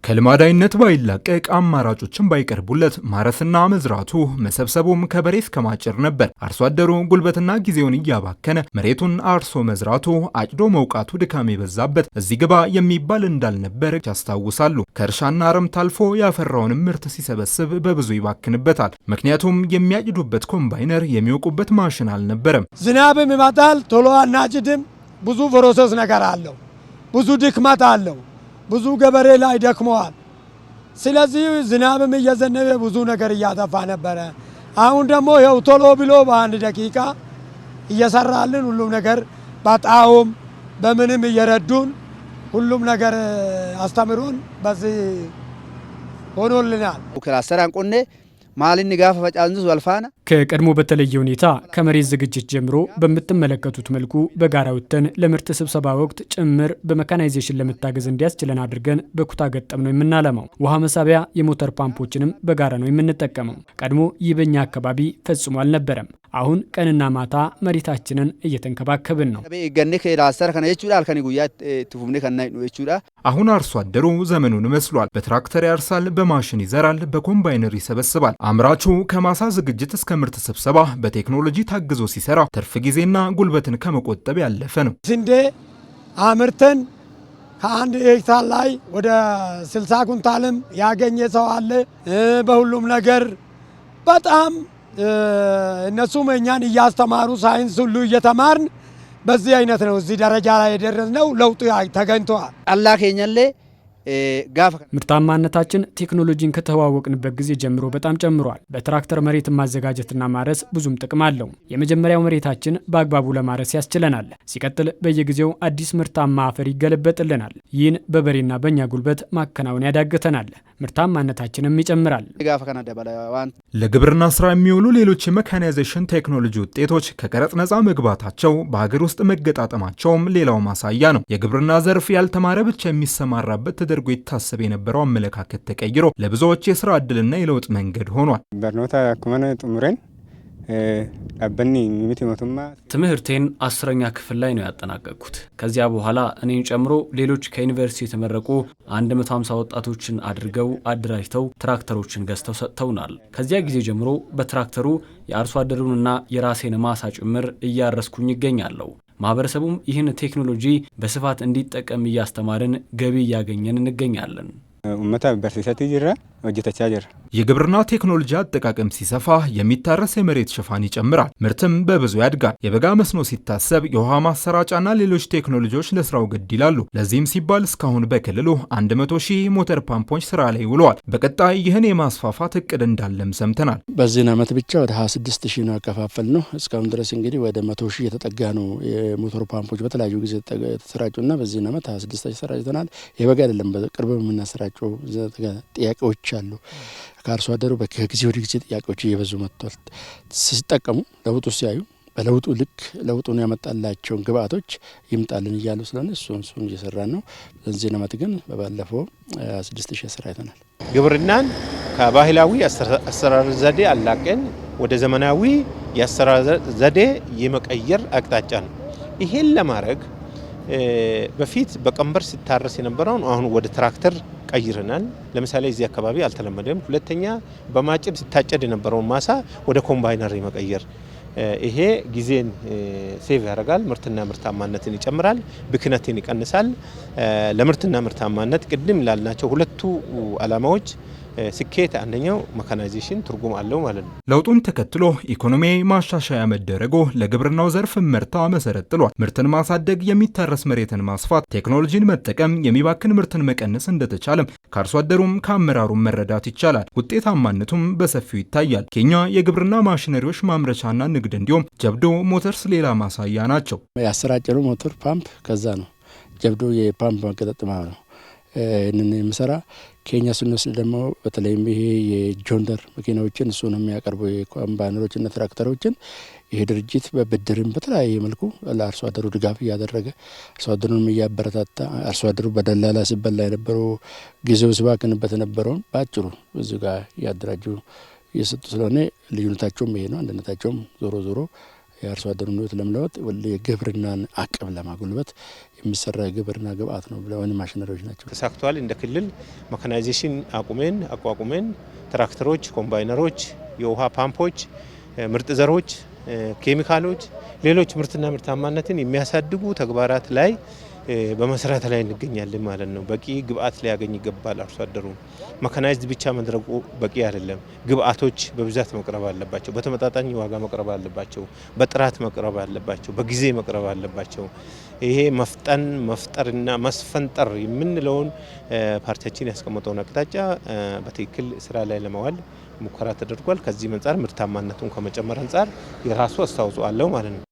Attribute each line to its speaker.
Speaker 1: ከልማዳይነት ባይላቀቅ አማራጮችን ባይቀርቡለት ማረስና መዝራቱ መሰብሰቡም ከበሬ እስከ ማጨር ነበር። አርሶ አደሩ ጉልበትና ጊዜውን እያባከነ መሬቱን አርሶ መዝራቱ አጭዶ መውቃቱ ድካም የበዛበት እዚህ ግባ የሚባል እንዳልነበር ያስታውሳሉ። ከእርሻና አረም ታልፎ ያፈራውንም ምርት ሲሰበስብ በብዙ ይባክንበታል። ምክንያቱም የሚያጭዱበት ኮምባይነር የሚወቁበት ማሽን አልነበረም።
Speaker 2: ዝናብም ይመጣል፣ ቶሎ አናጭድም። ብዙ ፕሮሰስ ነገር አለው፣ ብዙ ድክመት አለው። ብዙ ገበሬ ላይ ደክመዋል። ስለዚህ ዝናብም እየዘነበ ብዙ ነገር እያጠፋ ነበረ። አሁን ደግሞ ይኸው ቶሎ ብሎ በአንድ ደቂቃ እየሰራልን ሁሉም ነገር በጣውም በምንም እየረዱን ሁሉም ነገር አስተምሩን በዚህ ሆኖልናል።
Speaker 3: ክላስተራን ቆኔ ማልን ጋፋ ፈጫንዙ ወልፋና
Speaker 4: ከቀድሞ በተለየ ሁኔታ ከመሬት ዝግጅት ጀምሮ በምትመለከቱት መልኩ በጋራ ወጥተን ለምርት ስብሰባ ወቅት ጭምር በሜካናይዜሽን ለመታገዝ እንዲያስችለን አድርገን በኩታ ገጠም ነው የምናለማው። ውሃ መሳቢያ የሞተር ፓምፖችንም በጋራ ነው የምንጠቀመው። ቀድሞ ይህ በኛ አካባቢ ፈጽሞ አልነበረም። አሁን ቀንና ማታ መሬታችንን እየተንከባከብን ነው።
Speaker 1: አሁን አርሶ አደሩ ዘመኑን መስሏል። በትራክተር ያርሳል፣ በማሽን ይዘራል፣ በኮምባይነር ይሰበስባል። አምራቹ ከማሳ ዝግጅት እስከ ምርት ስብሰባ በቴክኖሎጂ ታግዞ ሲሰራ ትርፍ ጊዜና ጉልበትን ከመቆጠብ ያለፈ ነው።
Speaker 2: ስንዴ አምርተን ከአንድ ሄክታር ላይ ወደ 60 ኩንታልም ያገኘ ሰው አለ። በሁሉም ነገር በጣም እነሱም እኛን እያስተማሩ ሳይንስ ሁሉ እየተማርን በዚህ አይነት ነው እዚህ ደረጃ ላይ የደረስነው። ለውጡ ተገኝቷል።
Speaker 3: አላህ ከኛለ
Speaker 4: ምርታማነታችን ቴክኖሎጂን ከተዋወቅንበት ጊዜ ጀምሮ በጣም ጨምሯል። በትራክተር መሬትን ማዘጋጀትና ማረስ ብዙም ጥቅም አለው። የመጀመሪያው መሬታችን በአግባቡ ለማረስ ያስችለናል። ሲቀጥል በየጊዜው አዲስ ምርታማ አፈር ይገለበጥልናል። ይህን በበሬና በእኛ ጉልበት ማከናወን ያዳግተናል። ምርታማነታችንም ይጨምራል።
Speaker 1: ለግብርና ስራ የሚውሉ ሌሎች የሜካናይዜሽን ቴክኖሎጂ ውጤቶች ከቀረጥ ነፃ መግባታቸው በሀገር ውስጥ መገጣጠማቸውም ሌላው ማሳያ ነው። የግብርና ዘርፍ ያልተማረ ብቻ የሚሰማራበት ተደርጎ ይታሰብ የነበረው አመለካከት ተቀይሮ ለብዙዎች የስራ ዕድልና የለውጥ መንገድ ሆኗል።
Speaker 5: በርኖታ ኩመነ ጥሙረን አበኒ ሚቲሞቱማ
Speaker 6: ትምህርቴን 10ኛ ክፍል ላይ ነው ያጠናቀቅኩት። ከዚያ በኋላ እኔን ጨምሮ ሌሎች ከዩኒቨርሲቲ የተመረቁ 150 ወጣቶችን አድርገው አደራጅተው ትራክተሮችን ገዝተው ሰጥተውናል። ከዚያ ጊዜ ጀምሮ በትራክተሩ የአርሶ አደሩንና የራሴን ማሳ ጭምር እያረስኩኝ ይገኛለሁ። ማህበረሰቡም ይህን ቴክኖሎጂ በስፋት እንዲጠቀም እያስተማርን ገቢ እያገኘን እንገኛለን።
Speaker 5: ኡመታ በርሲሰት ይጅራ ወጀተቻ ጀራ
Speaker 1: የግብርና ቴክኖሎጂ አጠቃቀም ሲሰፋ የሚታረስ የመሬት ሽፋን ይጨምራል፣ ምርትም በብዙ ያድጋል። የበጋ መስኖ ሲታሰብ የውሃ ማሰራጫና ሌሎች ቴክኖሎጂዎች ለስራው ግድ ይላሉ። ለዚህም ሲባል እስካሁን በክልሉ 100,000 ሞተር ፓምፖች ስራ ላይ ውለዋል። በቀጣይ ይህን የማስፋፋት እቅድ እንዳለም ሰምተናል።
Speaker 7: በዚህ ዓመት ብቻ ወደ 26,000 ነው ያከፋፈል ነው። እስካሁን ድረስ እንግዲህ ወደ 100,000 የተጠጋ ነው የሞተር ፓምፖች በተለያዩ ጊዜ ተሰራጩና በዚህ ዓመት 26,000 ሰራጭተናል። የበጋ አይደለም በቅርብ የምናሰራጨው ጥያቄዎች አሉ። ከአርሶ አደሩ ከጊዜ ወደ ጊዜ ጥያቄዎች እየበዙ መጥቷል። ሲጠቀሙ ለውጡ ሲያዩ በለውጡ ልክ ለውጡን ያመጣላቸውን ግብአቶች ይምጣልን እያሉ ስለሆነ እሱን እየሰራን ነው። በዚህ ዓመት ግን በባለፈው 6,000 ሰራይተናል።
Speaker 8: ግብርናን ከባህላዊ አሰራር ዘዴ አላቀን ወደ ዘመናዊ የአሰራር ዘዴ የመቀየር አቅጣጫ ነው። ይሄን ለማድረግ በፊት በቀንበር ሲታረስ የነበረውን አሁን ወደ ትራክተር ቀይረናል። ለምሳሌ እዚህ አካባቢ አልተለመደም። ሁለተኛ በማጭድ ሲታጨድ የነበረውን ማሳ ወደ ኮምባይነር መቀየር፣ ይሄ ጊዜን ሴቭ ያደርጋል፣ ምርትና ምርታማነትን ይጨምራል፣ ብክነትን ይቀንሳል። ለምርትና ምርታማነት ቅድም ላልናቸው ሁለቱ ዓላማዎች ስኬት አንደኛው ሜካናይዜሽን ትርጉም አለው ማለት ነው።
Speaker 1: ለውጡን ተከትሎ ኢኮኖሚያዊ ማሻሻያ መደረጉ ለግብርናው ዘርፍ ምርታ መሰረት ጥሏል። ምርትን ማሳደግ፣ የሚታረስ መሬትን ማስፋት፣ ቴክኖሎጂን መጠቀም፣ የሚባክን ምርትን መቀነስ እንደተቻለም ከአርሶ አደሩም ከአመራሩም መረዳት ይቻላል። ውጤታማነቱም በሰፊው ይታያል። ኬኛ የግብርና ማሽነሪዎች ማምረቻና ንግድ እንዲሁም ጀብዶ ሞተርስ ሌላ ማሳያ ናቸው።
Speaker 7: ያሰራጨነው ሞተር ፓምፕ ከዛ ነው። ጀብዶ የፓምፕ መገጣጠሚያ ነው። እነን የምሰራ ኬኛ ስንወስድ ደግሞ በተለይም ይሄ የጆንደር መኪናዎችን እሱ ነው የሚያቀርቡ የኮምባይነሮችና ትራክተሮችን ይሄ ድርጅት በብድርም በተለያየ መልኩ ለአርሶ አደሩ ድጋፍ እያደረገ አርሶ አደሩንም እያበረታታ አርሶ አደሩ በደላላ ሲበላ የነበረው ጊዜው ሲባክንበት የነበረውን በአጭሩ እዚህ ጋር እያደራጁ እየሰጡ ስለሆነ ልዩነታቸውም ይሄ ነው። አንድነታቸውም ዞሮ ዞሮ የአርሶ አደሩን ሕይወት ለመለወጥ የግብርናን አቅም ለማጎልበት የሚሰራ የግብርና ግብአት ነው ብለውን ማሽነሪዎች ናቸው።
Speaker 8: ተሳክቷል። እንደ ክልል መካናይዜሽን አቋቁመን ትራክተሮች፣ ኮምባይነሮች፣ የውሃ ፓምፖች፣ ምርጥ ዘሮች፣ ኬሚካሎች፣ ሌሎች ምርትና ምርታማነትን የሚያሳድጉ ተግባራት ላይ በመስራት ላይ እንገኛለን ማለት ነው። በቂ ግብአት ሊያገኝ ይገባል አርሶ አደሩ። መካናይዝድ ብቻ መድረቁ በቂ አይደለም። ግብአቶች በብዛት መቅረብ አለባቸው። በተመጣጣኝ ዋጋ መቅረብ አለባቸው። በጥራት መቅረብ አለባቸው። በጊዜ መቅረብ አለባቸው። ይሄ መፍጠርና መስፈንጠር የምንለውን ፓርቲያችን ያስቀመጠውን አቅጣጫ በትክክል ስራ ላይ ለማዋል ሙከራ ተደርጓል። ከዚህ አንጻር ምርታማነቱን ከመጨመር አንጻር የራሱ አስተዋጽኦ አለው ማለት ነው።